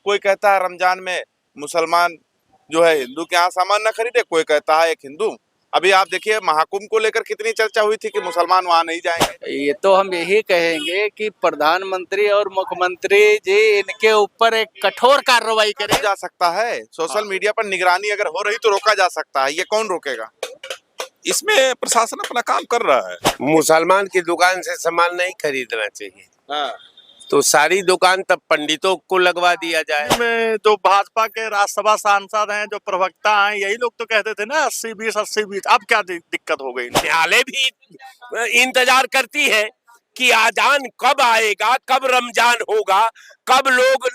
कोई कहता है रमजान में मुसलमान जो है हिंदू के यहाँ सामान न खरीदे, कोई कहता है एक हिंदू। अभी आप देखिए महाकुंभ को लेकर कितनी चर्चा हुई थी कि मुसलमान वहां नहीं जाएंगे। ये तो हम यही कहेंगे कि प्रधानमंत्री और मुख्यमंत्री जी इनके ऊपर एक कठोर कार्रवाई करें। जा सकता है सोशल मीडिया पर निगरानी अगर हो रही तो रोका जा सकता है, ये कौन रोकेगा? इसमें प्रशासन अपना काम कर रहा है। मुसलमान की दुकान से सामान नहीं खरीदना चाहिए। हाँ। तो सारी दुकान तब पंडितों को लगवा दिया जाए। में जो भाजपा के राज्यसभा सांसद हैं, जो प्रवक्ता हैं, यही लोग तो कहते थे ना 80-20 80-20। अब क्या दिक्कत हो गई? न्यायालय भी इंतजार करती है कि आजान कब आएगा, कब रमजान होगा, कब लोग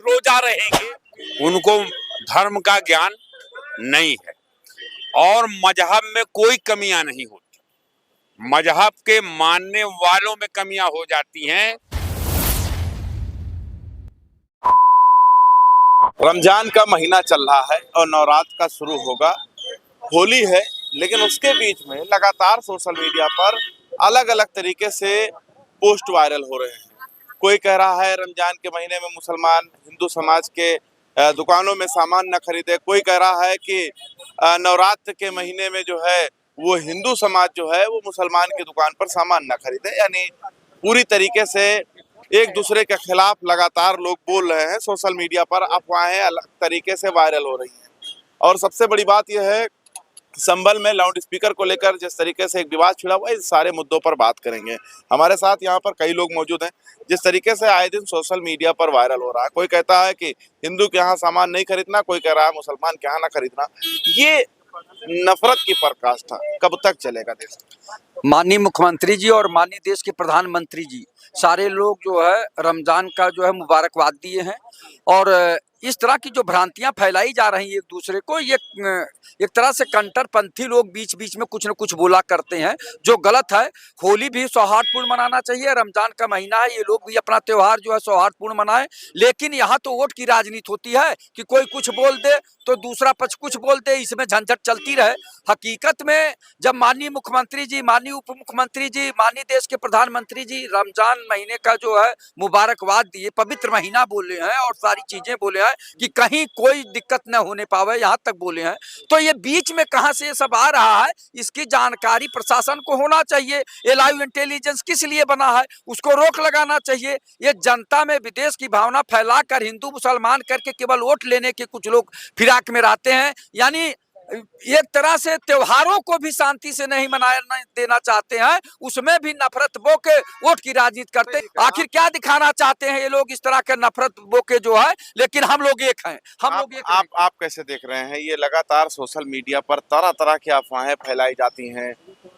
रोजा रहेंगे। उनको धर्म का ज्ञान नहीं है और मजहब में कोई कमियां नहीं होती। मजहब के मानने वालों में कमियां हो जाती हैं। रमजान का महीना चल रहा है और नवरात्र का शुरू होगा, होली है, लेकिन उसके बीच में लगातार सोशल मीडिया पर अलग अलग तरीके से पोस्ट वायरल हो रहे हैं। कोई कह रहा है रमजान के महीने में मुसलमान हिंदू समाज के दुकानों में सामान न खरीदे, कोई कह रहा है कि नवरात्र के महीने में जो है वो हिंदू समाज जो है वो मुसलमान की दुकान पर सामान न खरीदे। यानी पूरी तरीके से एक दूसरे के खिलाफ लगातार लोग बोल रहे हैं। सोशल मीडिया पर अफवाहें अलग तरीके से वायरल हो रही हैं और सबसे बड़ी बात यह है संभल में लाउड स्पीकर को लेकर जिस तरीके से एक विवाद छिड़ा हुआ है, इस सारे मुद्दों पर बात करेंगे। हमारे साथ यहाँ पर कई लोग मौजूद हैं। जिस तरीके से आए दिन सोशल मीडिया पर वायरल हो रहा है, कोई कहता है कि हिंदू के यहाँ सामान नहीं खरीदना, कोई कह रहा है मुसलमान के यहाँ ना खरीदना। ये नफरत की पराकाष्ठा कब तक चलेगा देश में? माननीय मुख्यमंत्री जी और माननीय देश के प्रधानमंत्री जी सारे लोग जो है रमजान का जो है मुबारकबाद दिए हैं और इस तरह की जो भ्रांतियां फैलाई जा रही हैं एक दूसरे को, ये एक तरह से कट्टरपंथी लोग बीच बीच में कुछ न कुछ बोला करते हैं जो गलत है। होली भी सौहार्दपूर्ण मनाना चाहिए, रमजान का महीना है, ये लोग भी अपना त्योहार जो है सौहार्दपूर्ण मनाएं। लेकिन यहाँ तो वोट की राजनीति होती है कि कोई कुछ बोल दे तो दूसरा पक्ष कुछ बोल दे, इसमें झंझट चलती रहे। हकीकत में जब माननीय मुख्यमंत्री जी, माननीय उप मुख्यमंत्री जी, माननीय देश के प्रधानमंत्री जी रमजान महीने का जो है मुबारकबाद दिए, पवित्र महीना बोले हैं और सारी चीजें बोले हैं कि कहीं कोई दिक्कत न होने पावे, यहाँ तक बोले हैं, तो ये बीच में कहां से ये सब आ रहा है, इसकी जानकारी प्रशासन को होना चाहिए। ये लाइव इंटेलिजेंस किस लिए बना है, उसको रोक लगाना चाहिए। ये जनता में विदेश की भावना फैलाकर हिंदू मुसलमान करके केवल वोट लेने के कुछ लोग फिराक में रहते हैं। यानी एक तरह से त्योहारों को भी शांति से नहीं मनाना देना चाहते हैं, उसमें भी नफरत बो के वोट की राजनीति करते हैं। आखिर क्या दिखाना चाहते हैं ये लोग इस तरह के नफरत बो के जो है, लेकिन हम लोग एक हैं, हम लोग एक हैं। आप कैसे देख रहे हैं? ये लगातार सोशल मीडिया पर तरह तरह की अफवाहें फैलाई जाती हैं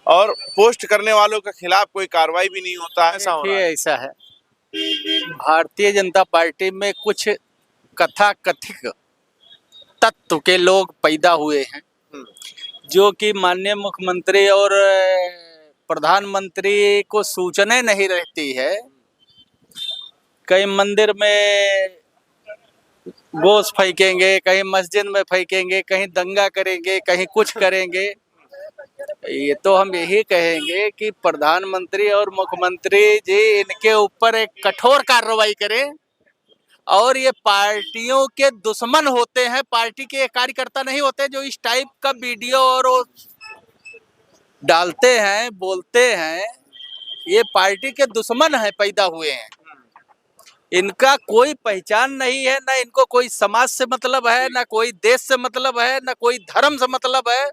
और पोस्ट करने वालों के खिलाफ कोई कार्रवाई भी नहीं होता है। ऐसा है, भारतीय जनता पार्टी में कुछ कथाकथित तत्व के लोग पैदा हुए हैं जो कि माननीय मुख्यमंत्री और प्रधानमंत्री को सूचना नहीं रहती है। कहीं मंदिर में गोश फेंकेंगे, कहीं मस्जिद में फेंकेंगे, कहीं दंगा करेंगे, कहीं कुछ करेंगे। ये तो हम यही कहेंगे कि प्रधानमंत्री और मुख्यमंत्री जी इनके ऊपर एक कठोर कार्रवाई करें और ये पार्टियों के दुश्मन होते हैं, पार्टी के कार्यकर्ता नहीं होते जो इस टाइप का वीडियो और डालते हैं, बोलते हैं। ये पार्टी के दुश्मन है, पैदा हुए हैं। इनका कोई पहचान नहीं है, ना इनको कोई समाज से मतलब है, ना कोई देश से मतलब है, ना कोई धर्म से मतलब है।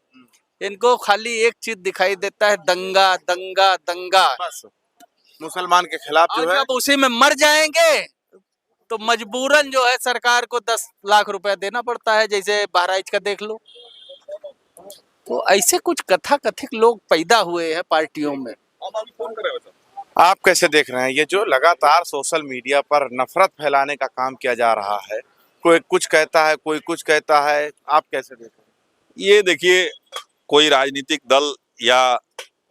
इनको खाली एक चीज दिखाई देता है, दंगा दंगा दंगा। बस मुसलमान के खिलाफ जो है, जब उसी में मर जाएंगे तो मजबूरन जो है सरकार को 10 लाख रुपया देना पड़ता है, जैसे बहराइच का देख लो। तो ऐसे कुछ कथाकथित लोग पैदा हुए हैं पार्टियों में। आप कैसे देख रहे हैं ये जो लगातार सोशल मीडिया पर नफरत फैलाने का काम किया जा रहा है? कोई कुछ कहता है, कोई कुछ कहता है, आप कैसे देख रहे हैं? ये देखिए, कोई राजनीतिक दल या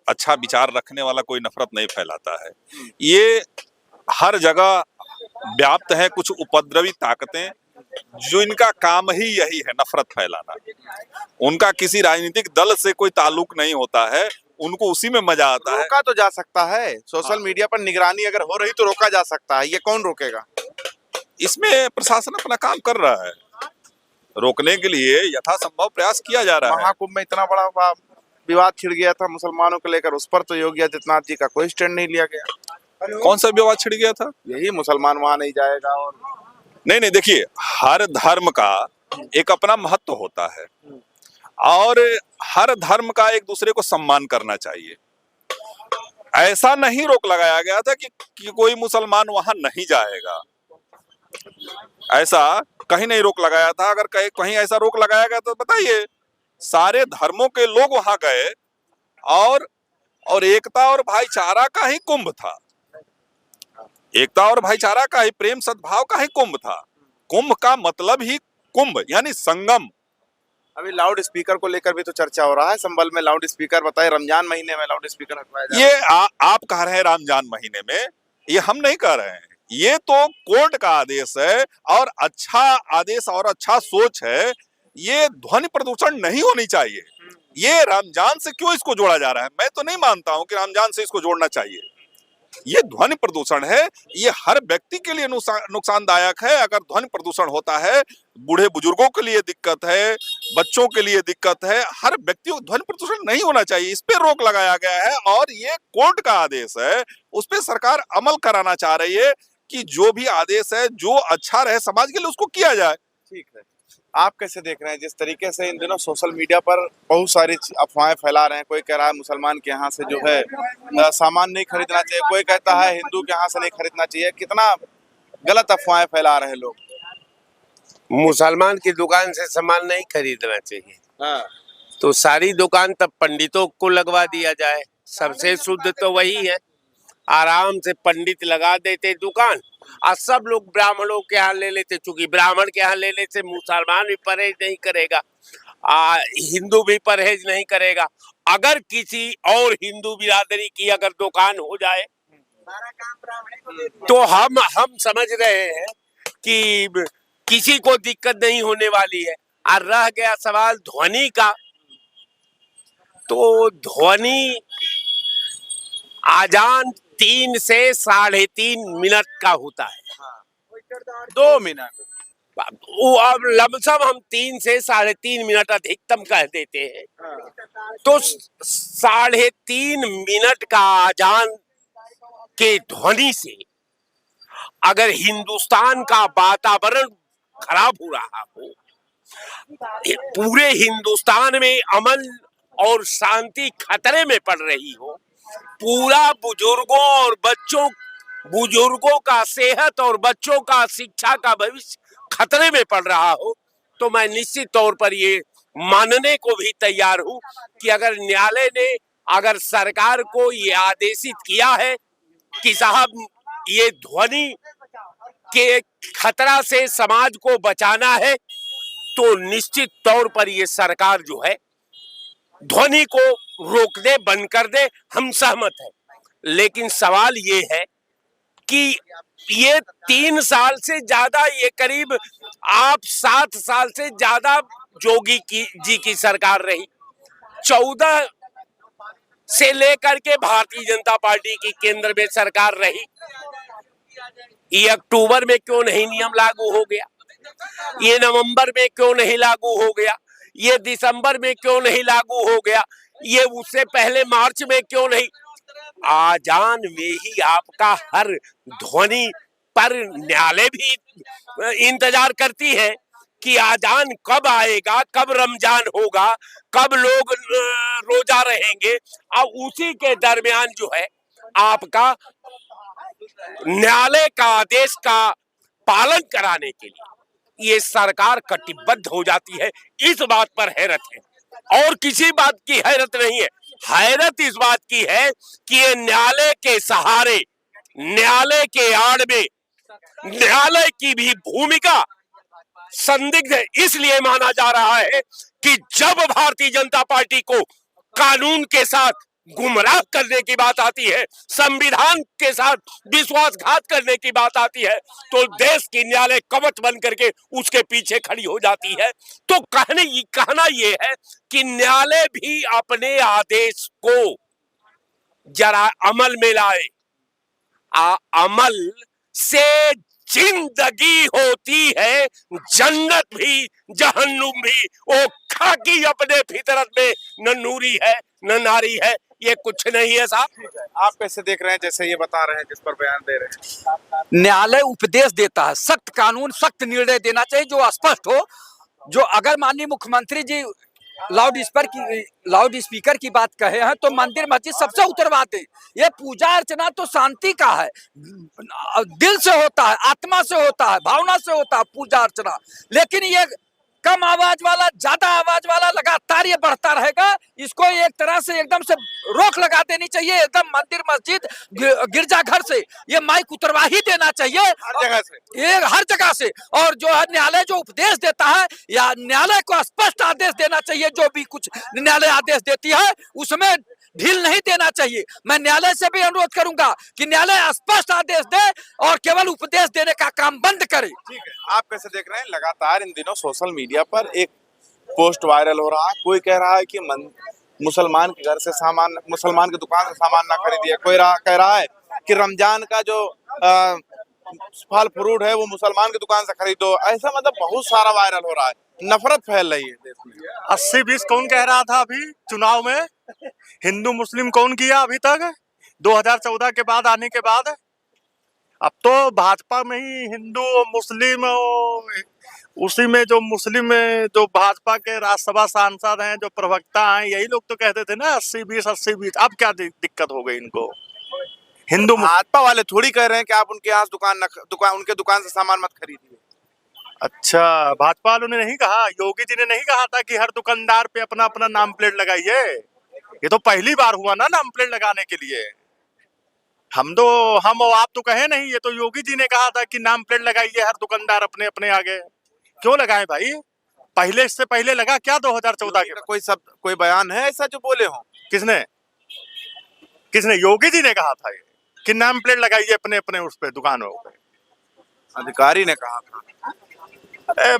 अच्छा विचार रखने वाला कोई नफरत नहीं फैलाता है। ये हर जगह व्याप्त है कुछ उपद्रवी ताकतें जो इनका काम ही यही है, नफरत फैलाना। उनका किसी राजनीतिक दल से कोई ताल्लुक नहीं होता है, उनको उसी में मजा आता है। रोका तो जा सकता है, सोशल मीडिया पर निगरानी अगर हो रही तो रोका जा सकता है, ये कौन रोकेगा? इसमें प्रशासन अपना काम कर रहा है, रोकने के लिए यथासंभव प्रयास किया जा रहा है। महाकुंभ में इतना बड़ा विवाद छिड़ गया था मुसलमानों को लेकर, उस पर तो योगी आदित्यनाथ जी का कोई स्टैंड नहीं लिया गया। कौन सा विवाद छिड़ गया था? यही मुसलमान वहां नहीं जाएगा। और नहीं, देखिए, हर धर्म का एक अपना महत्व होता है और हर धर्म का एक दूसरे को सम्मान करना चाहिए। ऐसा नहीं रोक लगाया गया था कि कोई मुसलमान वहां नहीं जाएगा, ऐसा कहीं नहीं रोक लगाया था। अगर कहीं ऐसा रोक लगाया गया तो बताइए। सारे धर्मों के लोग वहां गए और एकता और भाईचारा का ही कुंभ था। एकता और भाईचारा का ही, प्रेम सद्भाव का ही कुंभ था। कुंभ का मतलब ही कुंभ यानी संगम। अभी लाउड स्पीकर को लेकर भी तो चर्चा हो रहा है, संभल में लाउड स्पीकर, बताए रमजान महीने में लाउड स्पीकर हटवाया जाए। ये आप कह रहे हैं रमजान महीने में, ये हम नहीं कह रहे हैं। ये तो कोर्ट का आदेश है और अच्छा आदेश और अच्छा सोच है। ये ध्वनि प्रदूषण नहीं होनी चाहिए। ये रमजान से क्यों इसको जोड़ा जा रहा है? मैं तो नहीं मानता हूं कि रमजान से इसको जोड़ना चाहिए। ये ध्वनि प्रदूषण है, ये हर व्यक्ति के लिए नुकसानदायक है। अगर ध्वनि प्रदूषण होता है, बूढ़े बुजुर्गों के लिए दिक्कत है, बच्चों के लिए दिक्कत है। हर व्यक्ति को ध्वनि प्रदूषण नहीं होना चाहिए, इस पे रोक लगाया गया है और ये कोर्ट का आदेश है। उस पे सरकार अमल कराना चाह रही है कि जो भी आदेश है, जो अच्छा रहे समाज के लिए, उसको किया जाए। ठीक है, आप कैसे देख रहे हैं जिस तरीके से इन दिनों सोशल मीडिया पर बहुत सारी अफवाहें फैला रहे हैं? कोई कह रहा है मुसलमान के यहाँ से जो है सामान नहीं खरीदना चाहिए, कोई कहता है हिंदू के यहाँ से नहीं खरीदना चाहिए। कितना गलत अफवाहें फैला रहे हैं लोग। मुसलमान की दुकान से सामान नहीं खरीदना चाहिए। हाँ। तो सारी दुकान तब पंडितों को लगवा दिया जाए, सबसे शुद्ध तो वही है। आराम से पंडित लगा देते दुकान और सब लोग ब्राह्मणों के यहाँ ले लेते, चूंकि ब्राह्मण के यहाँ लेने से मुसलमान भी परहेज नहीं करेगा, हिंदू भी परहेज नहीं करेगा। अगर किसी और हिंदू बिरादरी की अगर दुकान हो जाए तो हम समझ रहे हैं कि किसी को दिक्कत नहीं होने वाली है। और रह गया सवाल ध्वनि का, तो ध्वनि आजान 3 से 3.5 मिनट का होता है। 2 मिनट वो अब लमसम हम 3 से 3.5 मिनट अधिकतम कह देते हैं। तो 3.5 मिनट का आजान के ध्वनि से अगर हिंदुस्तान का वातावरण खराब हो रहा हो, पूरे हिंदुस्तान में अमन और शांति खतरे में पड़ रही हो, पूरा बुजुर्गों का सेहत और बच्चों का शिक्षा का भविष्य खतरे में पड़ रहा हो, तो मैं निश्चित तौर पर ये मानने को भी तैयार हूं कि अगर न्यायालय ने अगर सरकार को ये आदेशित किया है कि साहब ये ध्वनि के खतरा से समाज को बचाना है, तो निश्चित तौर पर ये सरकार जो है ध्वनि को रोक दे, बंद कर दे, हम सहमत हैं। लेकिन सवाल ये है कि ये 3 साल से ज्यादा, ये करीब आप 7 साल से ज्यादा जोगी जी की सरकार रही। 14 से लेकर के भारतीय जनता पार्टी की केंद्र में सरकार रही। ये अक्टूबर में क्यों नहीं नियम लागू हो गया? ये नवंबर में क्यों नहीं लागू हो गया? ये दिसंबर में क्यों नहीं लागू हो गया? ये उससे पहले मार्च में क्यों नहीं? आजान में ही आपका हर ध्वनि पर न्यायालय भी इंतजार करती है कि आजान कब आएगा, कब रमजान होगा, कब लोग रोजा रहेंगे, और उसी के दरमियान जो है आपका न्यायालय का आदेश का पालन कराने के लिए ये सरकार कटिबद्ध हो जाती है। इस बात पर हैरत है और किसी बात की हैरत नहीं है। हैरत इस बात की है कि ये न्यायालय के सहारे, न्यायालय के आड़ में न्यायालय की भी भूमिका संदिग्ध है। इसलिए माना जा रहा है कि जब भारतीय जनता पार्टी को कानून के साथ गुमराह करने की बात आती है, संविधान के साथ विश्वासघात करने की बात आती है, तो देश की न्यायालय कवच बन करके उसके पीछे खड़ी हो जाती है। तो कहना ये है कि न्यायालय भी अपने आदेश को जरा अमल में लाए। अमल से जिंदगी होती है जन्नत भी जहन्नुम भी, वो खाकी अपने फितरत में न नूरी है न नारी है, ये कुछ नहीं है साहब। आप कैसे देख रहे हैं, जैसे ये बता रहे हैं, जिस पर बयान दे रहे हैं? न्यायालय उपदेश देता है, सख्त कानून सख्त निर्णय देना चाहिए जो स्पष्ट हो। जो अगर माननीय मुख्यमंत्री जी लाउड स्पीकर की बात कहे हैं तो मंदिर मस्जिद सबसे उतरवा दे। ये पूजा अर्चना तो शांति का है, दिल से होता है, आत्मा से होता है, भावना से होता है पूजा अर्चना। लेकिन ये कम आवाज वाला, ज्यादा आवाज वाला लगातार ये बढ़ता रहेगा। इसको एक तरह से एकदम से रोक लगा देनी चाहिए, एकदम मंदिर मस्जिद गिरजाघर से ये माइक उतरवा ही देना चाहिए, हर जगह से, ये हर जगह से। और जो है न्यायालय जो उपदेश देता है, या न्यायालय को स्पष्ट आदेश देना चाहिए, जो भी कुछ न्यायालय आदेश देती है उसमें ढील नहीं देना चाहिए। मैं न्यायालय से भी अनुरोध करूंगा कि न्यायालय स्पष्ट आदेश दे और केवल उपदेश देने का काम बंद करे। ठीक है, आप कैसे देख रहे हैं? लगातार इन दिनों सोशल मीडिया पर एक पोस्ट वायरल हो रहा है। कोई कह रहा है कि मुसलमान के घर से सामान, मुसलमान की दुकान से सामान ना खरीदिए। कोई कह रहा है कि रमजान का जो फल फ्रूट है वो मुसलमान की दुकान से खरीदो। ऐसा मतलब बहुत सारा वायरल हो रहा है, नफरत फैल रही है देश में। 80-20 कौन कह रहा था अभी चुनाव में? हिंदू मुस्लिम कौन किया अभी तक 2014 के बाद आने के बाद? अब तो भाजपा में ही हिंदू और मुस्लिम, उसी में जो मुस्लिम में जो भाजपा के राज्यसभा सांसद हैं, जो प्रवक्ता हैं, यही लोग तो कहते थे ना 80-20 80-20। अब क्या दिक्कत हो गई इनको? हिंदू भाजपा वाले थोड़ी कह रहे हैं कि आप उनके यहाँ उनके दुकान से सामान मत खरीदिए। अच्छा, भाजपा वालों ने नहीं कहा, योगी जी ने नहीं कहा था कि हर दुकानदार पे अपना अपना नाम प्लेट लगाइए? ये तो पहली बार हुआ ना नाम प्लेट लगाने के लिए। हम और आप तो कहे नहीं, ये तो योगी जी ने कहा था कि नाम प्लेट लगाइए हर दुकानदार अपने अपने आगे। क्यों लगाए भाई? पहले, इससे पहले लगा क्या 2014 के? कोई बयान है ऐसा जो बोले हो? किसने? योगी जी ने कहा था ये कि नाम प्लेट लगाइए अपने अपने उस पे दुकानों पे। अधिकारी ने कहा था।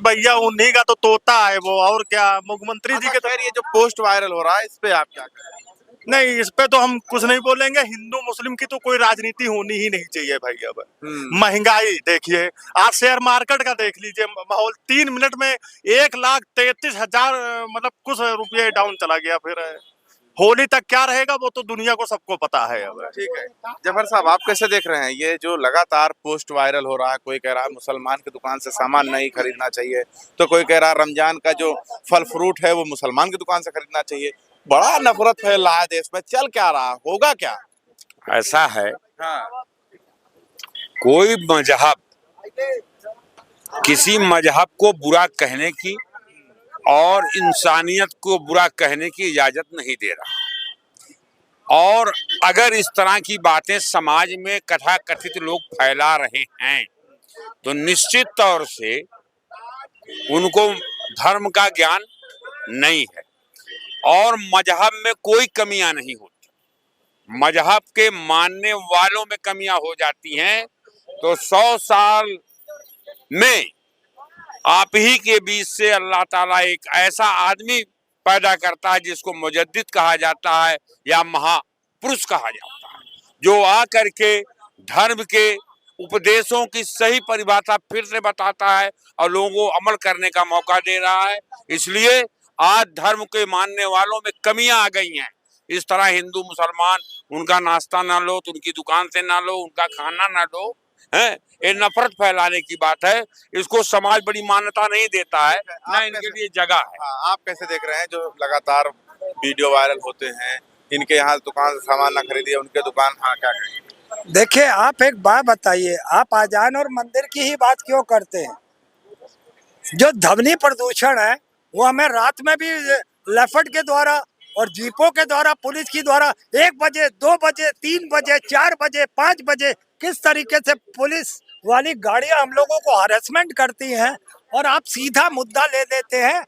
भैया उन्हीं का तो तोता है वो, और क्या। मुख्यमंत्री जी के तो ये जो पोस्ट वायरल हो रहा है, इस पे आप क्या कहें? नहीं, इस पे तो हम कुछ नहीं बोलेंगे। हिंदू मुस्लिम की तो कोई राजनीति होनी ही नहीं चाहिए भाई। अब महंगाई देखिए, आज शेयर मार्केट का देख लीजिए माहौल। 3 मिनट में 1,33,000 मतलब कुछ रुपये डाउन चला गया। फिर होली तक क्या रहेगा वो तो दुनिया को सबको पता है। अब ठीक है, जफर साहब आप कैसे देख रहे हैं ये जो लगातार पोस्ट वायरल हो रहा है? कोई कह रहा है मुसलमान की दुकान से सामान नहीं खरीदना चाहिए, तो कोई कह रहा है रमजान का जो फल फ्रूट है वो मुसलमान की दुकान से खरीदना चाहिए। बड़ा नफरत फैल रहा है देश में। चल क्या रहा, होगा क्या? ऐसा है, हाँ, कोई मजहब किसी मजहब को बुरा कहने की और इंसानियत को बुरा कहने की इजाजत नहीं दे रहा। और अगर इस तरह की बातें समाज में कथाकथित लोग फैला रहे हैं तो निश्चित तौर से उनको धर्म का ज्ञान नहीं है। और मजहब में कोई कमियां नहीं होती, मजहब के मानने वालों में कमियां हो जाती हैं तो 100 साल में आप ही के बीच से अल्लाह ताला एक ऐसा आदमी पैदा करता है जिसको मुजद्दिद कहा जाता है या महापुरुष कहा जाता है, जो आकर के धर्म के उपदेशों की सही परिभाषा फिर से बताता है और लोगों को अमल करने का मौका दे रहा है। इसलिए आज धर्म के मानने वालों में कमियां आ गई हैं। इस तरह हिंदू मुसलमान उनका नाश्ता ना लो तो उनकी दुकान से ना लो, उनका खाना ना लो, है ये नफरत फैलाने की बात है। इसको समाज बड़ी मान्यता नहीं देता है, ना इनके लिए जगह है। आप कैसे देख रहे हैं जो लगातार वीडियो वायरल होते हैं, इनके यहाँ दुकान से सामान ना खरीदिए, उनके दुकान? हाँ, क्या कहेंगे? देखिए, आप एक बात बताइए, आप अजान और मंदिर की ही बात क्यों करते हैं? जो ध्वनि प्रदूषण है वो हमें रात में भी लेफट के द्वारा और जीपों के द्वारा, पुलिस की द्वारा 1 बजे, 2 बजे, 3 बजे, 4 बजे, 5 बजे किस तरीके से पुलिस वाली गाड़ियां हम लोगों को हरेसमेंट करती हैं। और आप सीधा मुद्दा ले लेते हैं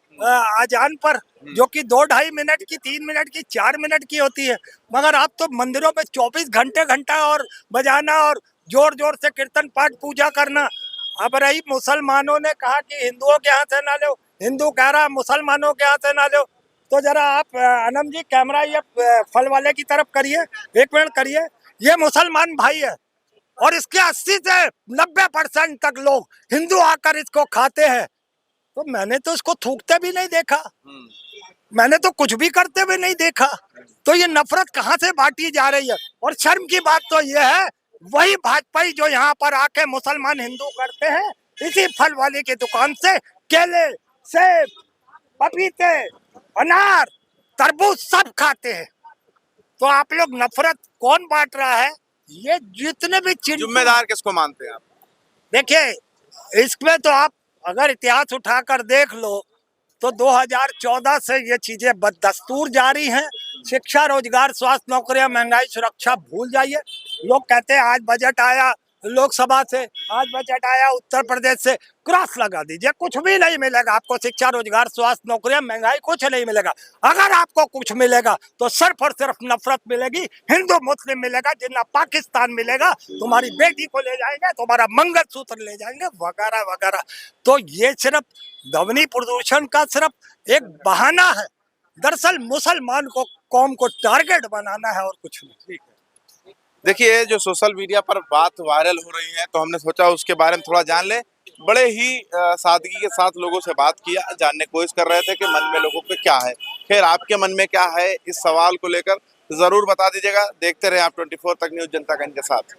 अजान पर, जो कि 2-2.5 मिनट की, 3 मिनट की, 4 मिनट की होती है। मगर आप तो मंदिरों में 24 घंटा और बजाना और जोर जोर से कीर्तन पाठ पूजा करना। अब रही मुसलमानों ने कहा कि हिंदुओं के यहाँ से ना लो, हिंदू कह रहा मुसलमानों के यहाँ से ना लो। तो जरा आप अनम जी कैमरा ये फल वाले की तरफ करिए, 1 मिनट करिए। ये मुसलमान भाई है और इसके 80 से 90% तक लोग हिंदू आकर इसको खाते हैं, तो मैंने तो इसको थूकते भी नहीं देखा, मैंने तो कुछ भी करते हुए नहीं देखा। तो ये नफरत कहाँ से बांटी जा रही है? और शर्म की बात तो ये है, वही भाजपाई जो यहाँ पर आके मुसलमान हिंदू करते हैं, इसी फल वाले की दुकान से केले, सेब, पपीते, अनार, तरबूज सब खाते हैं। तो आप लोग नफरत कौन बांट रहा है? ये जितने भी जिम्मेदार किसको मानते हैं आप? देखिए, इसमें तो आप अगर इतिहास उठाकर देख लो तो 2014 से ये चीजें बददस्तूर जारी हैं। शिक्षा, रोजगार, स्वास्थ्य, नौकरियां, महंगाई, सुरक्षा भूल जाइए। लोग कहते हैं आज बजट आया लोकसभा से, आज बजट आया उत्तर प्रदेश से, क्रॉस लगा दीजिए, कुछ भी नहीं मिलेगा आपको। शिक्षा, रोजगार, स्वास्थ्य, नौकरियां, महंगाई कुछ नहीं मिलेगा। अगर आपको कुछ मिलेगा तो सिर्फ और सिर्फ नफरत मिलेगी, हिंदू मुस्लिम मिलेगा, जिन्ना पाकिस्तान मिलेगा, तुम्हारी बेटी को ले जाएंगे, तुम्हारा मंगलसूत्र ले जाएंगे, वगैरह वगैरह। तो ये सिर्फ ध्वनि प्रदूषण का सिर्फ एक बहाना है, दरअसल मुसलमान को कौम को टारगेट बनाना है और कुछ नहीं। देखिए, जो सोशल मीडिया पर बात वायरल हो रही है, तो हमने सोचा उसके बारे में थोड़ा जान ले। बड़े ही सादगी के साथ लोगों से बात किया, जानने की कोशिश कर रहे थे कि मन में लोगों के क्या है। खैर, आपके मन में क्या है इस सवाल को लेकर जरूर बता दीजिएगा। देखते रहे आप 24 तक न्यूज़, जनता का इनके साथ।